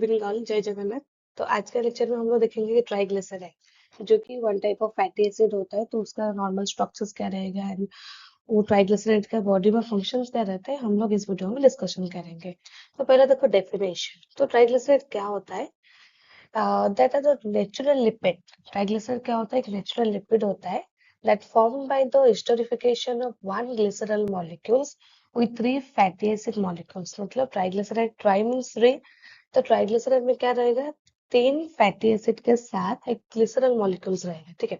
Evening all, जय जगन्नाथ। तो आज के लेक्चर में हम लोग देखेंगे कि ट्राइग्लिसराइड जो कि one type of fatty acid होता है, तो उसका नॉर्मल स्ट्रक्चर्स क्या रहेगा एंड वो ट्राइग्लिसराइड का बॉडी में फंक्शंस क्या रहते हैं, हम लोग इस वीडियो में डिस्कशन करेंगे। तो पहले देखो डेफिनेशन। तो ट्राइग्लिसराइड क्या होता है? That are the natural lipid. Triglyceride क्या होता है? एक नेचुरल लिपिड होता है that formed by the esterification of one glycerol molecules with three fatty acid molecules। मतलब ट्राइग्लिसराइड, ट्राई मीन्स थ्री, तो ट्राइग्लिसराइड में क्या रहेगा? तीन फैटी एसिड के साथ एक ग्लिसरॉल मॉलिक्यूल्स रहेगा। ठीक है,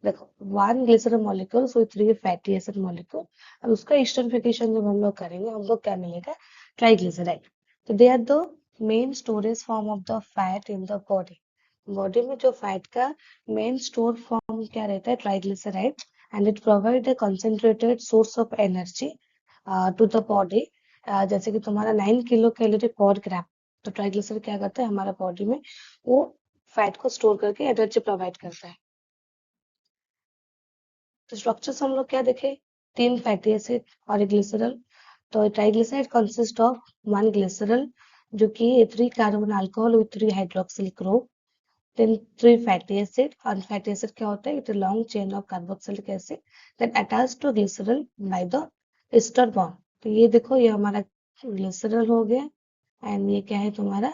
देखो one glycerol molecules with three fatty acid molecule, और उसका एस्टरिफिकेशन जब हम लोग करेंगे, हम लोग क्या मिलेगा? ट्राइग्लिसराइड। तो they are the main storage form of the fat in the body. Body में जो फैट का मेन स्टोर फॉर्म क्या रहता है? Triglyceride. And it provide a concentrated source of energy to the body. जैसे कि तुम्हारा 9 किलो कैलोरी पर ग्राम। तो ट्राइग्लिसराइड क्या करता है हमारा बॉडी में? वो फैट को स्टोर करके एनर्जी प्रोवाइड करता है। तो स्ट्रक्चर्स हम लोग क्या देखे? तीन फैटी एसिड और एक ग्लिसरॉल। तो triglyceride consist of one glycerol जो कि 3 carbon alcohol with 3 hydroxyl group, then 3 fatty acid। और fatty acid क्या होता है? It's a long chain of carboxylic acid that attached to glycerol by the ester bond। तो ये देखो, ये हमारा ग्लिसरॉल हो गया एंड ये क्या है तुम्हारा?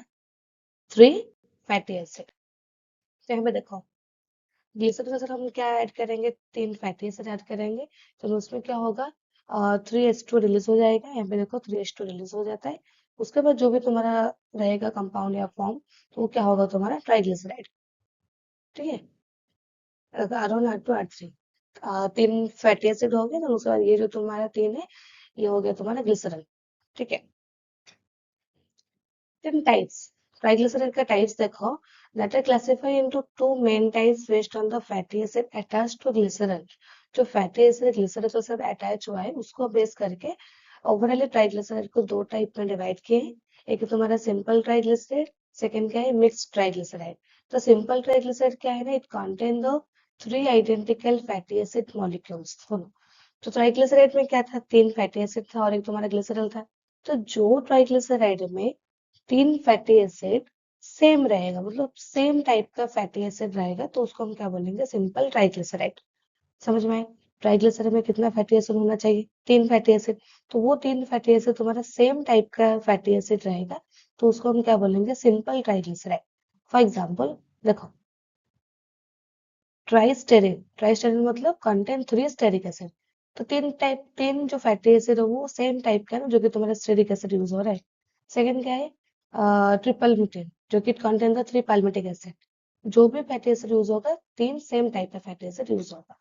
3 फैटी एसिड। तो यहाँ पे देखो, ग्लिसरॉल के साथ हम क्या ऐड करेंगे? 3 फैटी एसिड ऐड करेंगे, तो उसमें क्या होगा? 3H2 रिलीज हो जाएगा। यहाँ पे देखो 3H2 रिलीज हो जाता है। उसके बाद जो भी तुम्हारा रहेगा कंपाउंड या फॉर्म, तो वो क्या होगा? तुम्हारा ट्राइग्लिसराइड। ठीक है, R1 R2 R3 तीन फैटी एसिड हो गए, तो उसके बाद ये जो तुम्हारा तीन है, ये हो गया तुम्हारा ग्लिसरॉल। ठीक है, तीन टाइप्स। ट्राइग्लिसराइड का टाइप्स देखो, that are classified into two main types based on the fatty acid attached to glycerol. जो फैटी एसिड ग्लिसरॉल के साथ अटैच हुआ है, उसको बेस करके ओवरऑल ट्राइग्लिसराइड को दो टाइप में डिवाइड किए हैं। एक है तुम्हारा सिंपल ट्राइग्लिसराइड, सेकंड क्या है? Mixed triglyceride. तो सिंपल ट्राइग्लिसराइड क्या है ना? It contain the 3 identical fatty acid molecules. तो ट्राइग्लिसराइड में क्या था? 3 फैटी एसिड था और एक तुम्हारा ग्लिसरॉल था। तो जो ट्राइग्लिसराइड में 3 फैटी एसिड सेम रहेगा, मतलब सेम टाइप का फैटी एसिड रहेगा, तो उसको हम क्या बोलेंगे? Simple triglyceride. समझ में आए? ट्राइग्लिसराइड में कितना फैटी एसिड होना चाहिए? 3 फैटी एसिड। तो वो 3 फैटी एसिड तुम्हारा सेम टाइप का फैटी एसिड रहेगा, तो उसको हम क्या बोलेंगे? Simple triglyceride. फॉर एग्जाम्पल देखो, ट्राइस्टेरिन। ट्राइस्टेरिन मतलब कंटेन 3 स्टेरिक एसिड। तो तीन जो फैटी एसिड है वो सेम टाइप का है ना, जो कि तुम्हारा स्टेरिक एसिड यूज हो रहा है। सेकंड क्या है? ट्रिपल ब्यूटेन, जो कि कंटेन द 3 पैल्मिटिक एसिड। जो भी फैटी एसिड यूज होगा, तीन सेम टाइप का फैटी एसिड यूज होगा।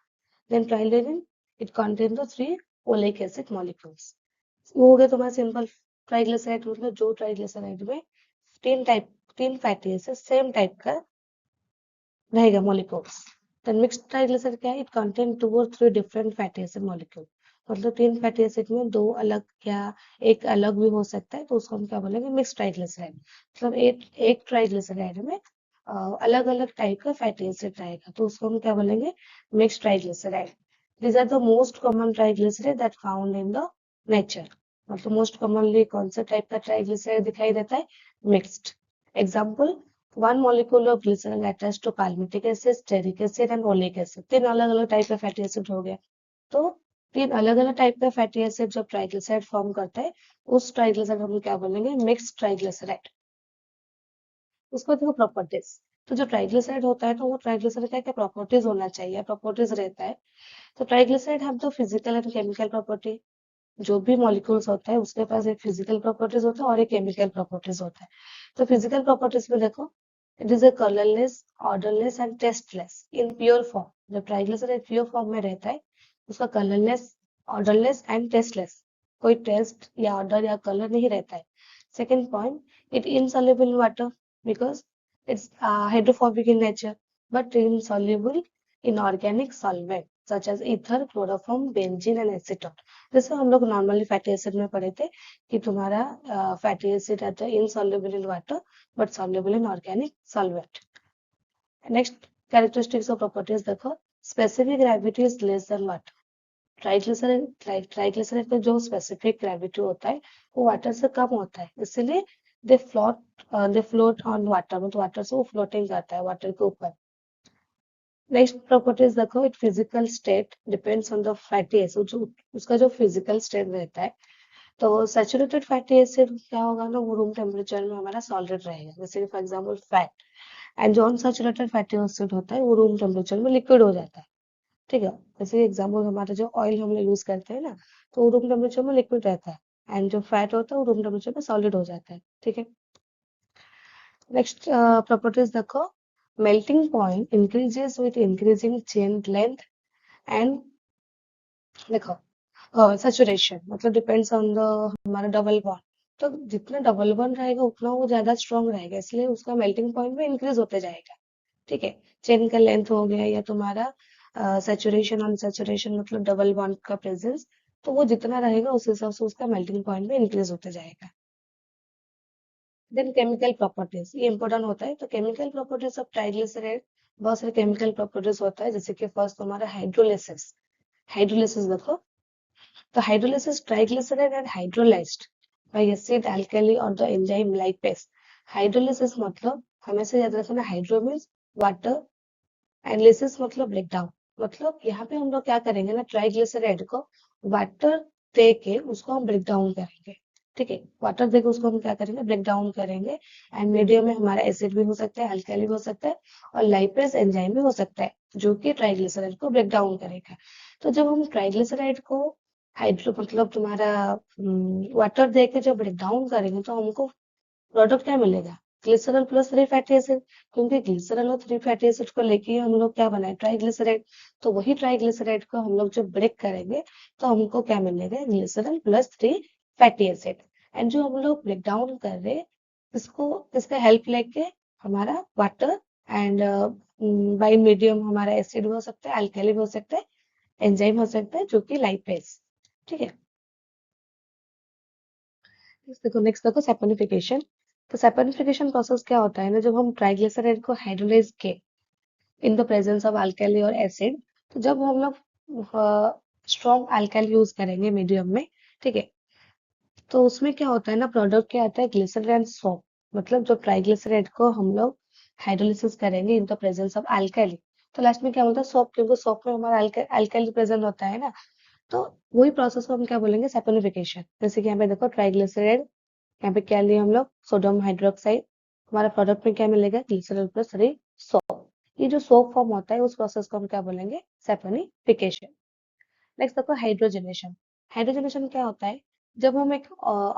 Then trilaurin, it contain the 3 oleic acid molecules. वो हो गया तुम्हारा सिंपल ट्राइग्लिसराइड। मतलब जो ट्राइग्लिसराइड में तीन फैटी एसिड सेम टाइप का रहेगा मॉलिक्यूल्स। देन मिक्स्ड ट्राइग्लिसराइड क्या है? इट कंटेन 2 और 3 डिफरेंट फैटी एसिड मॉलिक्यूल। मतलब तीन फैटी एसिड में दो अलग या एक अलग भी हो सकता है, तो उसको हम क्या बोलेंगे? Mixed triglyceride. मतलब एक ट्राइग्लिसराइड में अलग अलग टाइप का फैटी एसिड रहेगा, तो उसको हम क्या बोलेंगे? Mixed triglyceride. These are the most common triglyceride that found in the nature। मतलब मोस्ट कॉमनली कौन सा टाइप का ट्राइग्लिसराइड दिखाई देता है? Mixed. Example, one molecule of glycerol attached to palmitic acid, stearic acid and oleic acid। तीन अलग अलग टाइप का फैटी एसिड हो गया। तो तीन अलग अलग टाइप का फैटी एसिड जब ट्राइग्लिसराइड फॉर्म करता है, उस ट्राइग्लिसराइड हम क्या बोलेंगे? Mixed triglyceride. उसको देखो प्रॉपर्टीज। तो जो ट्राइग्लिसराइड होता है, तो वो ट्राइग्लिसराइड का क्या प्रॉपर्टीज होना चाहिए? प्रॉपर्टीज रहता है, तो triglyceride have the physical and chemical property. जो भी मॉलिक्यूल्स होता है उसके पास एक फिजिकल प्रॉपर्टीज होता है और एक केमिकल प्रॉपर्टीज होता है। तो फिजिकल प्रॉपर्टीज में देखो, it is a colourless, odourless and tasteless in pure form. जब ट्राइग्लिसराइड प्योर फॉर्म में रहता है, उसका कलरलेस, ऑर्डरलेस एंड टेस्टलेस, कोई टेस्ट या ऑर्डर या कलर नहीं रहता है। Second point, it insoluble in water because it's hydrophobic in nature but insoluble in organic solvent such as ether, chloroform, benzene and acetone. जैसे हम लोग नॉर्मली फैटी एसिड में पढ़े थे कि तुम्हारा फैटी एसिड रहता है insoluble in water but soluble in organic solvent. Next characteristics और प्रॉपर्टीज देखो, specific gravity is less than water. Triglyceride का जो स्पेसिफिक ग्रेविटी होता है वो वाटर से कम होता है, इसलिए दे फ्लोट ऑन वाटर, मतलब वाटर से वो फ्लोटिंग करता है वाटर के ऊपर। नेक्स्ट प्रॉपर्टीज देखो, it physical state depends on the fatty acid, जो उसका जो फिजिकल स्टेट रहता है। तो सैचुरेटेड फैटी एसिड क्या होगा ना, वो रूम टेम्परेचर में हमारा सॉलिड रहेगा, जैसे फॉर एग्जांपल फैट। एंड जो अनसैचुरेटेड फैटी एसिड होता है वो रूम टेम्परेचर में लिक्विड हो जाता है, ठीक है। जैसे एग्जांपल हमारा जो ऑयल हम लोग यूज करते हैं ना, तो वो रूम टेम्परेचर में लिक्विड रहता है, एंड जो फैट होता है वो रूम टेम्परेचर में सॉलिड हो जाता है, ठीक है। नेक्स्ट प्रॉपर्टीज देखो, melting point increases with increasing chain length, and देखो सैचुरेशन मतलब डिपेंड्स ऑन द हमारा डबल बॉन्ड। तो जितना डबल बॉन्ड रहेगा उतना वो ज्यादा स्ट्रांग रहेगा, इसलिए उसका मेल्टिंग पॉइंट भी इंक्रीज होते जाएगा, ठीक है। चेन का लेंथ हो गया या तुम्हारा सैचुरेशन ऑन सैचुरेशन मतलब डबल बॉन्ड का प्रेजेंस, तो वो जितना रहेगा उस हिसाब से उसका मेल्टिंग पॉइंट भी इंक्रीज होते जाएगा। देन केमिकल प्रॉपर्टीज, ये इंपॉर्टेंट होता है। तो केमिकल प्रॉपर्टीज ऑफ ट्राइग्लिसराइड, बहुत सारे केमिकल प्रॉपर्टीज होता है, जैसे कि फर्स्ट तुम्हारा हाइड्रोलिसिस। हाइड्रोलिसिस देखो, the hydrolysis triglyceride and hydrolyzed by acid alkali or the enzyme lipase। Hydrolysis मतलब हमेशा याद रखना, hydro means water and lysis मतलब ब्रेक डाउन। मतलब यहाँ पे हम लोग क्या करेंगे ना, ट्राइग्लिसराइड को वाटर दे के उसको हम ब्रेक डाउन करेंगे, ठीक है। वाटर देके उसको हम क्या करेंगे, ब्रेक डाउन करेंगे। एंड मीडियम में हमारा एसिड भी हो सकता है, अल्कली भी हो सकता है, और लाइपेज एंजाइम भी हो सकता है, जो कि ट्राइग्लिसराइड को ब्रेक डाउन करेगा। तो जब हम ट्राइग्लिसराइड को हाइड्रो मतलब तुम्हारा वाटर दे के जब ब्रेक डाउन करेंगे, तो हमको प्रोडक्ट क्या मिलेगा, glycerol plus three fatty acid. क्योंकि ग्लिसरॉल और थ्री फैटी एसिड को लेके हम लोग क्या बनाए, ट्राइग्लिसराइड। तो वही ट्राइग्लिसराइड को हम लोग जब ब्रेक करेंगे, तो हमको क्या मिलेगा, glycerol plus three fatty acid. And जो हम लोग ब्रेक डाउन कर रहे हैं, इसको इसका हेल्प लेके हमारा वाटर एंड बाई मीडियम हमारा एसिड भी हो सकता है, अल्कली भी हो सकता है, एंजाइम हो सकता है, जो कि लाइपेज, ठीक है। देखो नेक्स्ट देखो सैपोनिफिकेशन। तो सैपोनिफिकेशन प्रोसेस क्या होता है ना, जब हम ट्राइग्लिसराइड को हाइड्रोलाइज के इन द प्रेजेंस ऑफ अल्कली और एसिड, तो जब हम लोग स्ट्रॉन्ग अल्कली यूज करेंगे मीडियम में, ठीक है, तो उसमें क्या होता है ना, प्रोडक्ट क्या आता है, ग्लिसरॉल एंड सोप। मतलब जो ट्राइग्लिसराइड को हम लोग हाइड्रोलिसिस करेंगे इन द प्रेजेंस ऑफ अल्कली, तो लास्ट में क्या होता है, सोप, क्योंकि सोप में हमारा अल्कली प्रेजेंट होता है ना। तो वही प्रोसेस को हम क्या बोलेंगे, सैपोनिफिकेशन। जैसे कि यहाँ पे देखो ट्राइग्लिसराइड, यहाँ पे क्या लिए हम लोग, सोडियम हाइड्रोक्साइड, हमारा प्रोडक्ट में क्या मिलेगा, ग्लिसरॉल प्लस थ्री सोप। ये जो सोप फॉर्म होता है उस प्रोसेस को हम क्या बोलेंगे, सैपोनिफिकेशन। नेक्स्ट देखो हाइड्रोजनेशन। हाइड्रोजनेशन क्या होता है, जब हम एक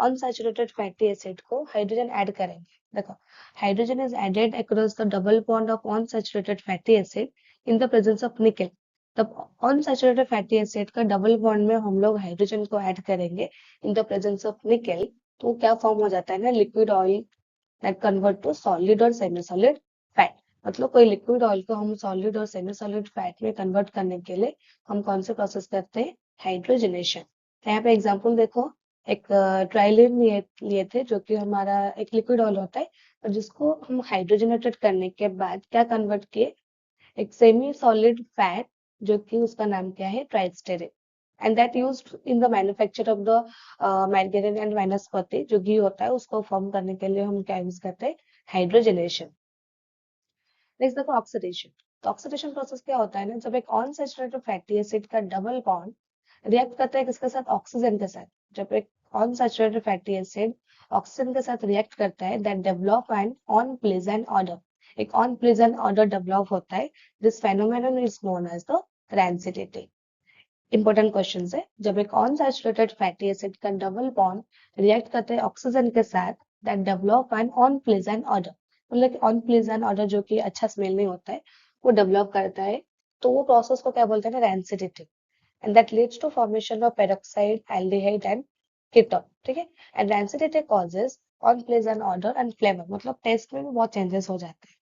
अनसैचुरेटेड फैटी एसिड को हाइड्रोजन ऐड करेंगे। देखो, hydrogen is added across the double bond of unsaturated fatty acid in the presence of nickel. तब अनसैचुरेटेड फैटी एसिड का डबल बॉन्ड में हम लोग हाइड्रोजन को ऐड करेंगे इन द प्रेजेंस ऑफ निकल, तो क्या फॉर्म हो जाता है ना, liquid oil that convert to solid और सेमी सॉलिड फैट। मतलब कोई लिक्विड ऑयल को हम सॉलिड और सेमी सॉलिड फैट में कन्वर्ट करने के लिए हम कौन से प्रोसेस करते हैं, हाइड्रोजनेशन। तो यहाँ पे एग्जांपल देखो, एक ट्राइलिन लिए थे, जो कि हमारा एक लिक्विड ऑयल होता है, और जिसको हम हाइड्रोजनेटेड करने के बाद क्या कन्वर्ट किए, एक सेमी सॉलिड फैट, जो कि उसका नाम क्या है, tristearin. And that used in the manufacture of the margarine and vanaspati, जो घी होता है उसको फॉर्म करने के लिए हम क्या यूज करते हैं, हाइड्रोजनेशन। नेक्स्ट देखो ऑक्सीडेशन। तो ऑक्सीडेशन प्रोसेस क्या होता है ना, जब एक अनसैचुरेटेड फैटी एसिड का डबल बॉन्ड रिएक्ट करता है किसके साथ, ऑक्सीजन के साथ। जब एक अनसैचुरेटेड फैटी एसिड ऑक्सीजन के साथ रिएक्ट करता है, that develop an unpleasant odour. एक अनप्लेजेंट ऑर्डर डेवलप होता है। This phenomenon is known as the rancidity. Important question है, जब एक अनसैचुरेटेड फैटी एसिड का डबल बॉन्ड रिएक्ट करते हैं ऑक्सीजन के साथ, that develop an unpleasant odour. मतलब अनप्लेजेंट ऑर्डर जो कि अच्छा स्मेल नहीं होता है, वो डेवलप करता है। तो वो प्रोसेस को क्या बोलते हैं ना, rancidity. And that leads to formation of peroxide, aldehyde and ketone, ठीक है। And rancidity causes unpleasant odour and flavour, मतलब टेस्ट में भी बहुत चेंजेस हो जाते हैं।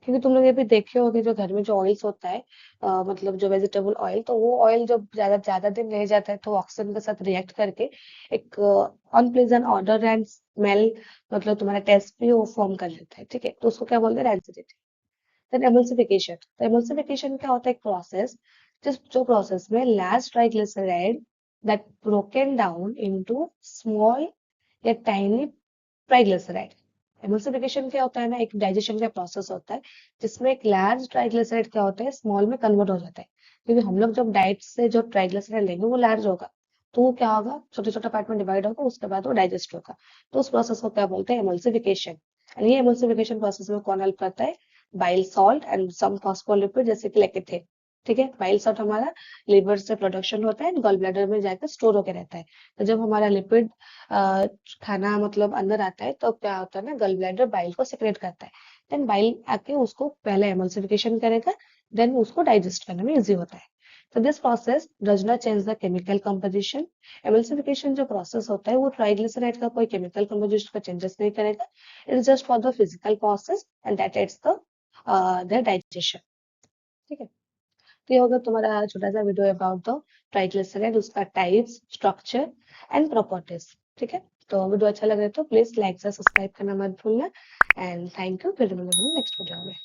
क्योंकि तुम लोग ये भी देखे होगे, जो घर में जो ऑयल्स होता है, मतलब जो वेजिटेबल ऑयल, तो वो ऑयल जब ज्यादा ज्यादा दिन रह जाता है, तो ऑक्सीजन के साथ रिएक्ट करके एक अनप्लेजेंट ऑर्डर एंड स्मेल, मतलब तुम्हारा टेस्ट भी वो फॉर्म कर लेता है, ठीक है। तो उसको क्या बोलते हैं, रैंसिडिटी। Then emulsification. तो एमल्सिफिकेशन क्या होता है, एक प्रोसेस, जिस जो प्रोसेस में large triglyceride that broken down into small या टाइनी ट्राइग्लिसराइड। एमल्सिफिकेशन क्या होता है ना, एक डाइजेशन का प्रोसेस होता है जिसमें एक लार्ज ट्राइग्लिसराइड क्या होता है, स्मॉल में कन्वर्ट हो जाता है। क्योंकि हम लोग जब डाइट से जो ट्राइग्लिसराइड लेंगे वो लार्ज होगा, तो वो क्या होगा, छोटे छोटे पार्ट में डिवाइड होगा, उसके बाद वो डाइजेस्ट होगा। तो उस प्रोसेस को क्या बोलते हैं, एमल्सिफिकेशन। ये एमल्सिफिकेशन प्रोसेस में कौन हेल्प करता है, bile salt and some phospholipid जैसे कि लेक्टिन। ठीक है, बाइल सॉल्ट हमारा लिवर से प्रोडक्शन होता है, गॉल ब्लैडर में जाकर स्टोर होकर रहता है। तो जब हमारा लिपिड खाना मतलब अंदर आता है तो क्या होता है ना, गल ब्लैडर बाइल को सेक्रेट करता है। देन बाइल आके उसको पहले एमल्सिफिकेशन करेगा, देन उसको डाइजेस्ट करने में इजी होता है। तो this process does not change the chemical composition. Emulsification जो प्रोसेस होता है वो ट्राइग्लिसराइड का कोई केमिकल कंपोजिशन का चेंजेस नहीं करेगा। It is just for the physical process and that it's the digestion. ठीक है, तो ये होगा तुम्हारा छोटा सा वीडियो अबाउट द ट्राइग्लिसराइड, उसका टाइप्स, स्ट्रक्चर एंड प्रॉपर्टीज। ठीक है, तो वीडियो अच्छा लगे तो प्लीज लाइक से सब्सक्राइब करना मत भूलना। एंड थैंक यू, फिर मिलेंगे नेक्स्ट वीडियो में।